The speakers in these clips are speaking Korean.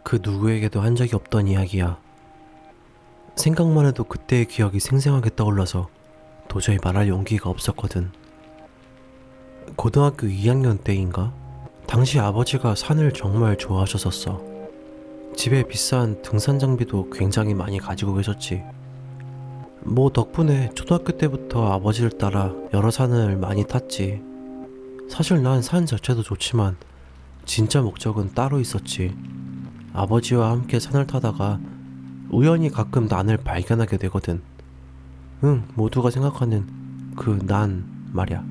그 누구에게도 한 적이 없던 이야기야. 생각만 해도 그때의 기억이 생생하게 떠올라서 도저히 말할 용기가 없었거든. 고등학교 2학년 때인가? 당시 아버지가 산을 정말 좋아하셨었어. 집에 비싼 등산 장비도 굉장히 많이 가지고 계셨지. 뭐 덕분에 초등학교 때부터 아버지를 따라 여러 산을 많이 탔지. 사실 난 산 자체도 좋지만 진짜 목적은 따로 있었지. 아버지와 함께 산을 타다가 우연히 가끔 난을 발견하게 되거든. 응, 모두가 생각하는 그 난 말이야.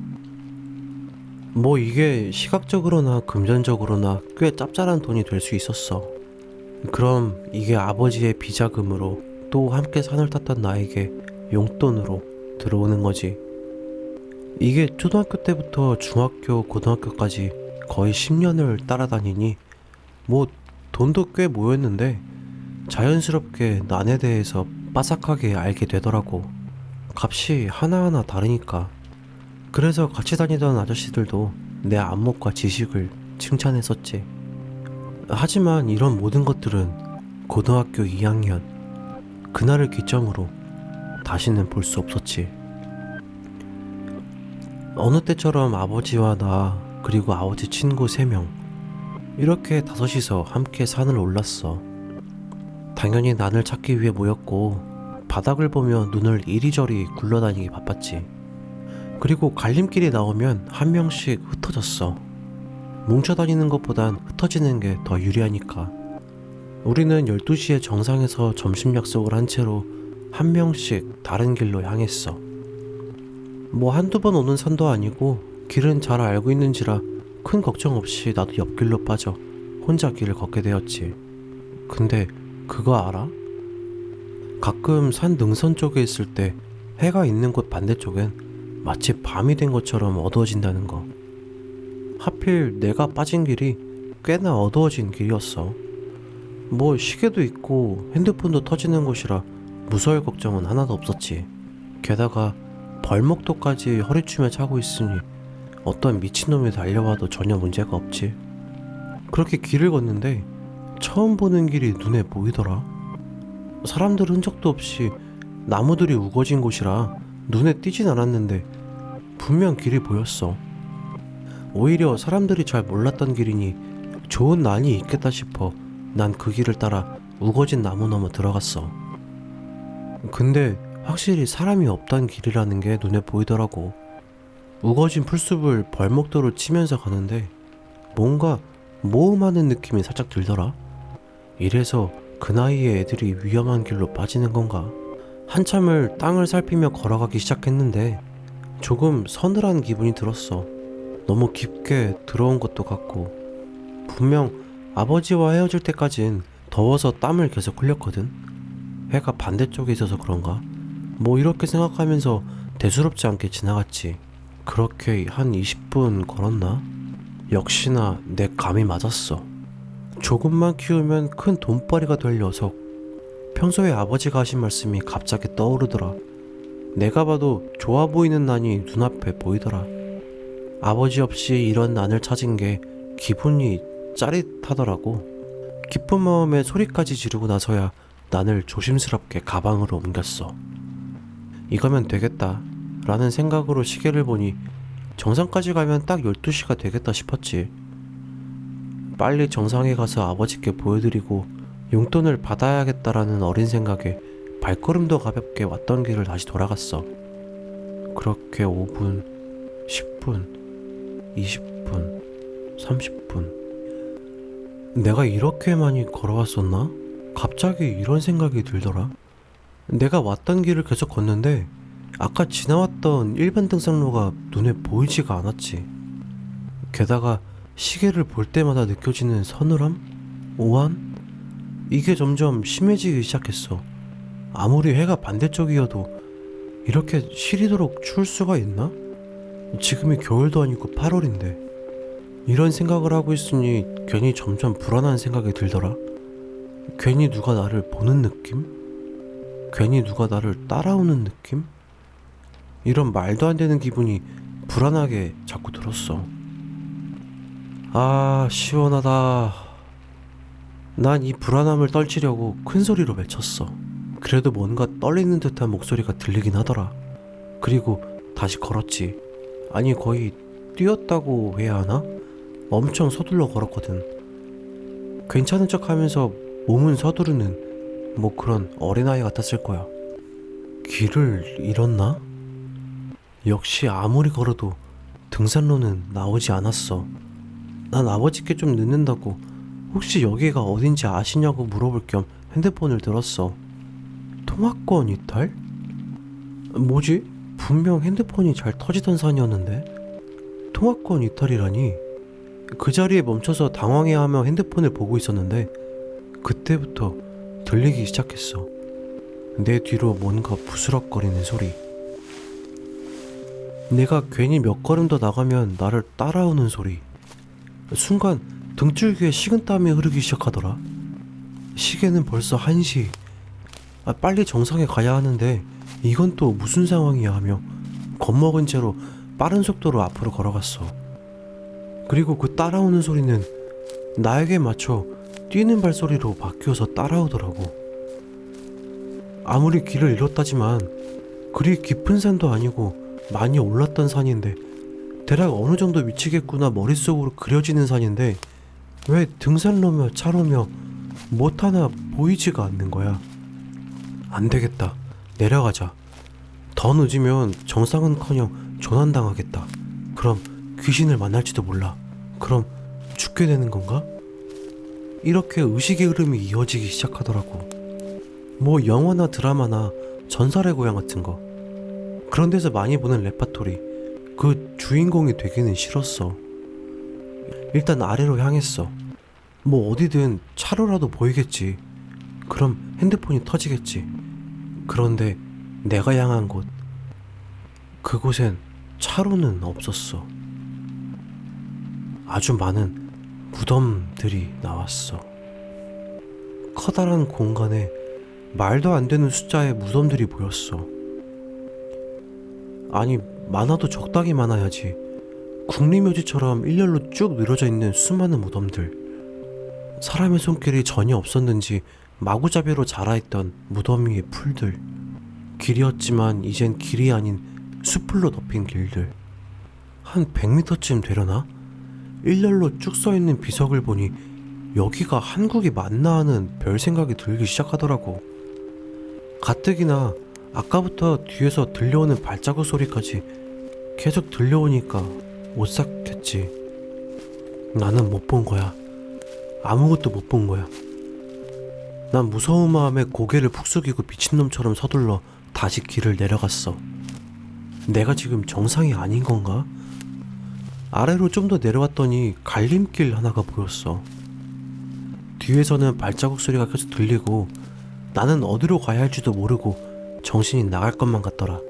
뭐 이게 시각적으로나 금전적으로나 꽤 짭짤한 돈이 될 수 있었어. 그럼 이게 아버지의 비자금으로 또 함께 산을 탔던 나에게 용돈으로 들어오는 거지. 이게 초등학교 때부터 중학교, 고등학교까지 거의 10년을 따라다니니 뭐 돈도 꽤 모였는데 자연스럽게 난에 대해서 빠삭하게 알게 되더라고. 값이 하나하나 다르니까. 그래서 같이 다니던 아저씨들도 내 안목과 지식을 칭찬했었지. 하지만 이런 모든 것들은 고등학교 2학년 그날을 기점으로 다시는 볼 수 없었지. 어느 때처럼 아버지와 나 그리고 아버지 친구 3명 이렇게 다섯이서 함께 산을 올랐어. 당연히 난을 찾기 위해 모였고 바닥을 보며 눈을 이리저리 굴러다니기 바빴지. 그리고 갈림길이 나오면 한 명씩 흩어졌어. 뭉쳐다니는 것보단 흩어지는 게 더 유리하니까. 우리는 12시에 정상에서 점심 약속을 한 채로 한 명씩 다른 길로 향했어. 뭐 한두 번 오는 산도 아니고 길은 잘 알고 있는지라 큰 걱정 없이 나도 옆길로 빠져 혼자 길을 걷게 되었지. 근데 그거 알아? 가끔 산 능선 쪽에 있을 때 해가 있는 곳 반대쪽엔 마치 밤이 된 것처럼 어두워진다는 거. 하필 내가 빠진 길이 꽤나 어두워진 길이었어. 뭐 시계도 있고 핸드폰도 터지는 곳이라 무서울 걱정은 하나도 없었지. 게다가 벌목도까지 허리춤에 차고 있으니 어떤 미친놈이 달려와도 전혀 문제가 없지. 그렇게 길을 걷는데 처음 보는 길이 눈에 보이더라. 사람들 흔적도 없이 나무들이 우거진 곳이라 눈에 띄진 않았는데 분명 길이 보였어. 오히려 사람들이 잘 몰랐던 길이니 좋은 난이 있겠다 싶어 난 그 길을 따라 우거진 나무 너머 들어갔어. 근데 확실히 사람이 없던 길이라는 게 눈에 보이더라고. 우거진 풀숲을 벌목도로 치면서 가는데 뭔가 모험하는 느낌이 살짝 들더라. 이래서 그 나이에 애들이 위험한 길로 빠지는 건가? 한참을 땅을 살피며 걸어가기 시작했는데 조금 서늘한 기분이 들었어. 너무 깊게 들어온 것도 같고. 분명 아버지와 헤어질 때까진 더워서 땀을 계속 흘렸거든. 해가 반대쪽에 있어서 그런가? 뭐 이렇게 생각하면서 대수롭지 않게 지나갔지. 그렇게 한 20분 걸었나? 역시나 내 감이 맞았어. 조금만 키우면 큰 돈벌이가 될 녀석. 평소에 아버지가 하신 말씀이 갑자기 떠오르더라. 내가 봐도 좋아 보이는 난이 눈앞에 보이더라. 아버지 없이 이런 난을 찾은 게 기분이 짜릿하더라고. 기쁜 마음에 소리까지 지르고 나서야 난을 조심스럽게 가방으로 옮겼어. 이거면 되겠다 라는 생각으로 시계를 보니 정상까지 가면 딱 12시가 되겠다 싶었지. 빨리 정상에 가서 아버지께 보여드리고 용돈을 받아야겠다라는 어린 생각에 발걸음도 가볍게 왔던 길을 다시 돌아갔어. 그렇게 5분, 10분, 20분, 30분. 내가 이렇게 많이 걸어왔었나? 갑자기 이런 생각이 들더라. 내가 왔던 길을 계속 걷는데 아까 지나왔던 일반 등산로가 눈에 보이지가 않았지. 게다가 시계를 볼 때마다 느껴지는 서늘함? 오한? 이게 점점 심해지기 시작했어. 아무리 해가 반대쪽이어도 이렇게 시리도록 추울 수가 있나? 지금이 겨울도 아니고 8월인데. 이런 생각을 하고 있으니 괜히 점점 불안한 생각이 들더라. 괜히 누가 나를 보는 느낌? 괜히 누가 나를 따라오는 느낌? 이런 말도 안 되는 기분이 불안하게 자꾸 들었어. 아, 시원하다. 난 이 불안함을 떨치려고 큰 소리로 외쳤어. 그래도 뭔가 떨리는 듯한 목소리가 들리긴 하더라. 그리고 다시 걸었지. 아니, 거의 뛰었다고 해야 하나? 엄청 서둘러 걸었거든. 괜찮은 척 하면서 몸은 서두르는 뭐 그런 어린아이 같았을 거야. 길을 잃었나? 역시 아무리 걸어도 등산로는 나오지 않았어. 난 아버지께 좀 늦는다고 혹시 여기가 어딘지 아시냐고 물어볼 겸 핸드폰을 들었어. 통화권 이탈? 뭐지? 분명 핸드폰이 잘 터지던 산이었는데? 통화권 이탈이라니? 그 자리에 멈춰서 당황해하며 핸드폰을 보고 있었는데 그때부터 들리기 시작했어. 내 뒤로 뭔가 부스럭거리는 소리. 내가 괜히 몇 걸음 더 나가면 나를 따라오는 소리. 순간 등줄기에 식은땀이 흐르기 시작하더라. 시계는 벌써 1시. 빨리 정상에 가야 하는데 이건 또 무슨 상황이야 하며 겁먹은 채로 빠른 속도로 앞으로 걸어갔어. 그리고 그 따라오는 소리는 나에게 맞춰 뛰는 발소리로 바뀌어서 따라오더라고. 아무리 길을 잃었다지만 그리 깊은 산도 아니고 많이 올랐던 산인데 대략 어느 정도 위치겠구나 머릿속으로 그려지는 산인데 왜 등산로며 차로며 못 하나 보이지가 않는 거야. 안 되겠다. 내려가자. 더 늦으면 정상은커녕 조난당하겠다. 그럼 귀신을 만날지도 몰라. 그럼 죽게 되는 건가? 이렇게 의식의 흐름이 이어지기 시작하더라고. 뭐 영화나 드라마나 전설의 고향 같은 거, 그런 데서 많이 보는 레파토리, 그 주인공이 되기는 싫었어. 일단 아래로 향했어. 뭐 어디든 차로라도 보이겠지. 그럼 핸드폰이 터지겠지. 그런데 내가 향한 곳, 그곳엔 차로는 없었어. 아주 많은 무덤들이 나왔어. 커다란 공간에 말도 안 되는 숫자의 무덤들이 보였어. 아니, 많아도 적당히 많아야지. 국리묘지처럼 일렬로 쭉 늘어져 있는 수많은 무덤들. 사람의 손길이 전혀 없었는지 마구잡이로 자라있던 무덤 위의 풀들. 길이었지만 이젠 길이 아닌 수풀로 덮인 길들. 한 100m쯤 되려나? 일렬로 쭉 써있는 비석을 보니 여기가 한국이 맞나 하는 별 생각이 들기 시작하더라고. 가뜩이나 아까부터 뒤에서 들려오는 발자국 소리까지 계속 들려오니까 오싹했지. 나는 못 본 거야. 아무것도 못 본 거야. 난 무서운 마음에 고개를 푹 숙이고 미친놈처럼 서둘러 다시 길을 내려갔어. 내가 지금 정상이 아닌 건가? 아래로 좀 더 내려왔더니 갈림길 하나가 보였어. 뒤에서는 발자국 소리가 계속 들리고 나는 어디로 가야 할지도 모르고 정신이 나갈 것만 같더라.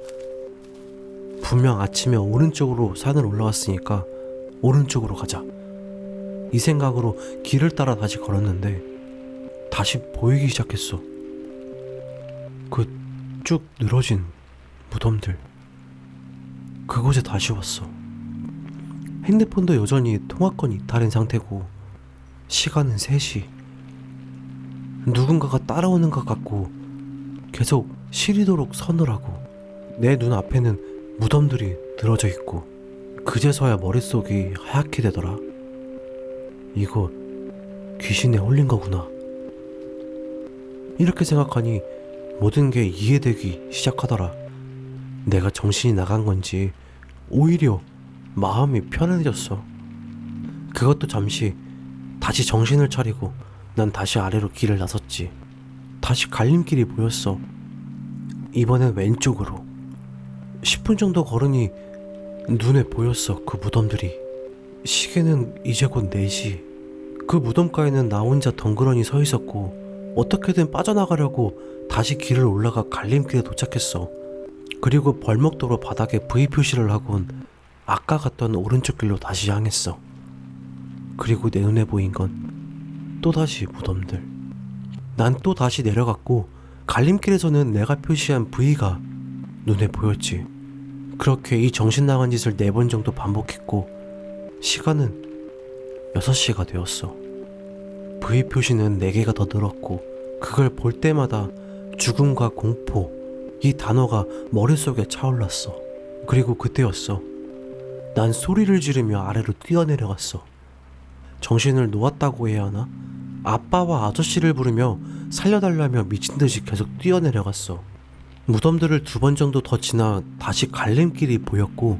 분명 아침에 오른쪽으로 산을 올라왔으니까 오른쪽으로 가자. 이 생각으로 길을 따라 다시 걸었는데 다시 보이기 시작했어. 그 쭉 늘어진 무덤들. 그곳에 다시 왔어. 핸드폰도 여전히 통화권 이탈인 상태고 시간은 3시. 누군가가 따라오는 것 같고 계속 시리도록 서늘하고 내 눈앞에는 무덤들이 늘어져 있고 그제서야 머릿속이 하얗게 되더라. 이거 귀신에 홀린 거구나. 이렇게 생각하니 모든 게 이해되기 시작하더라. 내가 정신이 나간 건지 오히려 마음이 편안해졌어. 그것도 잠시. 다시 정신을 차리고 난 다시 아래로 길을 나섰지. 다시 갈림길이 보였어. 이번엔 왼쪽으로. 10분 정도 걸으니 눈에 보였어. 그 무덤들이. 시계는 이제 곧 4시. 그 무덤가에는 나 혼자 덩그러니 서 있었고 어떻게든 빠져나가려고 다시 길을 올라가 갈림길에 도착했어. 그리고 벌목도로 바닥에 V 표시를 하곤 아까 갔던 오른쪽 길로 다시 향했어. 그리고 내 눈에 보인 건 또다시 무덤들. 난 또 다시 내려갔고 갈림길에서는 내가 표시한 V가 눈에 보였지. 그렇게 이 정신 나간 짓을 4번 정도 반복했고 시간은 6시가 되었어. V 표시는 4개가 더 늘었고 그걸 볼 때마다 죽음과 공포, 이 단어가 머릿속에 차올랐어. 그리고 그때였어. 난 소리를 지르며 아래로 뛰어내려갔어. 정신을 놓았다고 해야 하나? 아빠와 아저씨를 부르며 살려달라며 미친듯이 계속 뛰어내려갔어. 무덤들을 2번 정도 더 지나 다시 갈림길이 보였고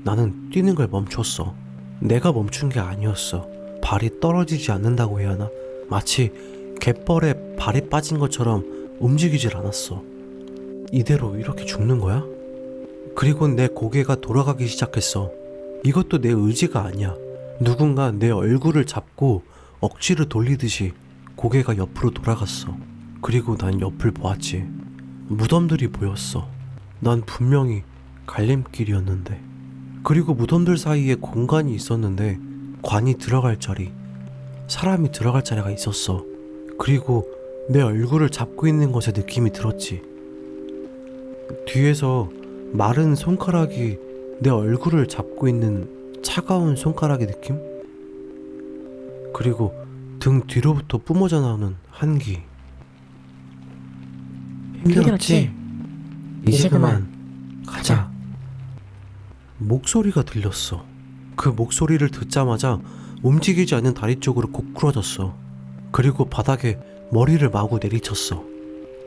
나는 뛰는 걸 멈췄어. 내가 멈춘 게 아니었어. 발이 떨어지지 않는다고 해야 하나? 마치 갯벌에 발이 빠진 것처럼 움직이질 않았어. 이대로 이렇게 죽는 거야? 그리고 내 고개가 돌아가기 시작했어. 이것도 내 의지가 아니야. 누군가 내 얼굴을 잡고 억지로 돌리듯이 고개가 옆으로 돌아갔어. 그리고 난 옆을 보았지. 무덤들이 보였어. 난 분명히 갈림길이었는데. 그리고 무덤들 사이에 공간이 있었는데 관이 들어갈 자리, 사람이 들어갈 자리가 있었어. 그리고 내 얼굴을 잡고 있는 것에 느낌이 들었지. 뒤에서 마른 손가락이 내 얼굴을 잡고 있는 차가운 손가락의 느낌? 그리고 등 뒤로부터 뿜어져 나오는 한기. 힘들었지? 이제 그만 가자. 목소리가 들렸어. 그 목소리를 듣자마자 움직이지 않는 다리 쪽으로 고꾸라졌어. 그리고 바닥에 머리를 마구 내리쳤어.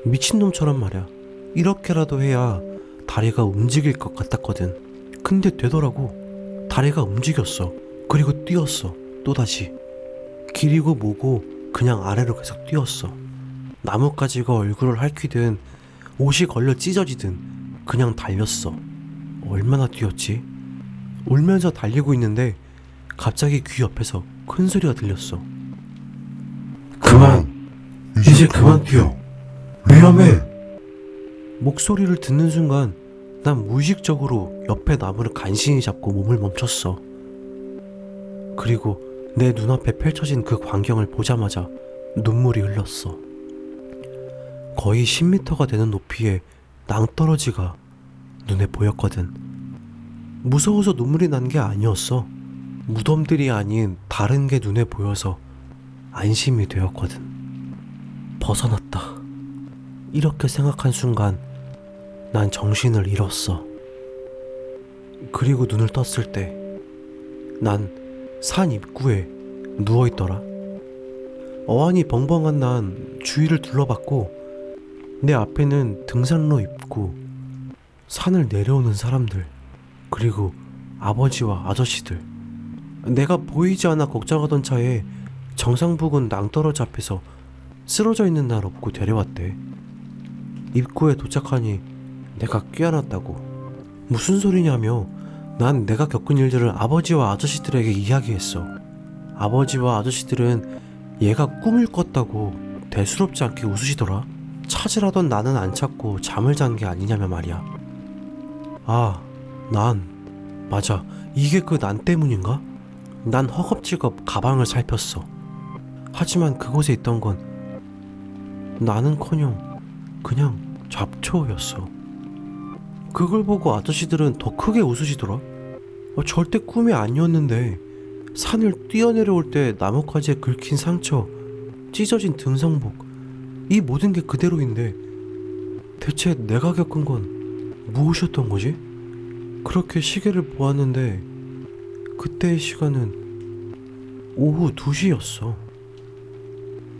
미친놈처럼 말이야. 이렇게라도 해야 다리가 움직일 것 같았거든. 근데 되더라고. 다리가 움직였어. 그리고 뛰었어. 또다시. 길이고 뭐고 그냥 아래로 계속 뛰었어. 나뭇가지가 얼굴을 핥히든 옷이 걸려 찢어지든 그냥 달렸어. 얼마나 뛰었지? 울면서 달리고 있는데 갑자기 귀 옆에서 큰 소리가 들렸어. 그만! 이제 그만 뛰어! 위험해! 목소리를 듣는 순간 난 무의식적으로 옆에 나무를 간신히 잡고 몸을 멈췄어. 그리고 내 눈앞에 펼쳐진 그 광경을 보자마자 눈물이 흘렀어. 거의 10m가 되는 높이의 낭떠러지가 눈에 보였거든. 무서워서 눈물이 난 게 아니었어. 무덤들이 아닌 다른 게 눈에 보여서 안심이 되었거든. 벗어났다. 이렇게 생각한 순간 난 정신을 잃었어. 그리고 눈을 떴을 때 난 산 입구에 누워있더라. 어안이 벙벙한 난 주위를 둘러봤고 내 앞에는 등산로 입구, 산을 내려오는 사람들, 그리고 아버지와 아저씨들. 내가 보이지 않아 걱정하던 차에 정상 부근 낭떠러지 앞에서 쓰러져 있는 날 업고 데려왔대. 입구에 도착하니 내가 꿰안았다고. 무슨 소리냐며 난 내가 겪은 일들을 아버지와 아저씨들에게 이야기했어. 아버지와 아저씨들은 얘가 꿈을 꿨다고 대수롭지 않게 웃으시더라. 찾으라던 나는 안 찾고 잠을 잔 게 아니냐며 말이야. 맞아. 이게 그 난 때문인가? 난 허겁지겁 가방을 살폈어. 하지만 그곳에 있던 건 나는커녕 그냥 잡초였어. 그걸 보고 아저씨들은 더 크게 웃으시더라. 절대 꿈이 아니었는데 산을 뛰어내려올 때 나뭇가지에 긁힌 상처, 찢어진 등성복, 이 모든 게 그대로인데 대체 내가 겪은 건 무엇이었던 거지? 그렇게 시계를 보았는데 그때의 시간은 오후 2시였어.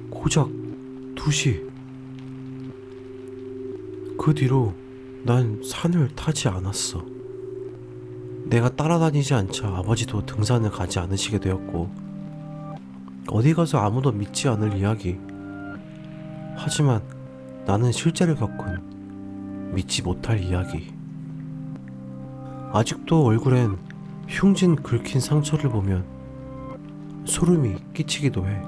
고작 2시. 그 뒤로 난 산을 타지 않았어. 내가 따라다니지 않자 아버지도 등산을 가지 않으시게 되었고 어디 가서 아무도 믿지 않을 이야기. 하지만 나는 실제를 겪은 믿지 못할 이야기. 아직도 얼굴엔 흉진 긁힌 상처를 보면 소름이 끼치기도 해.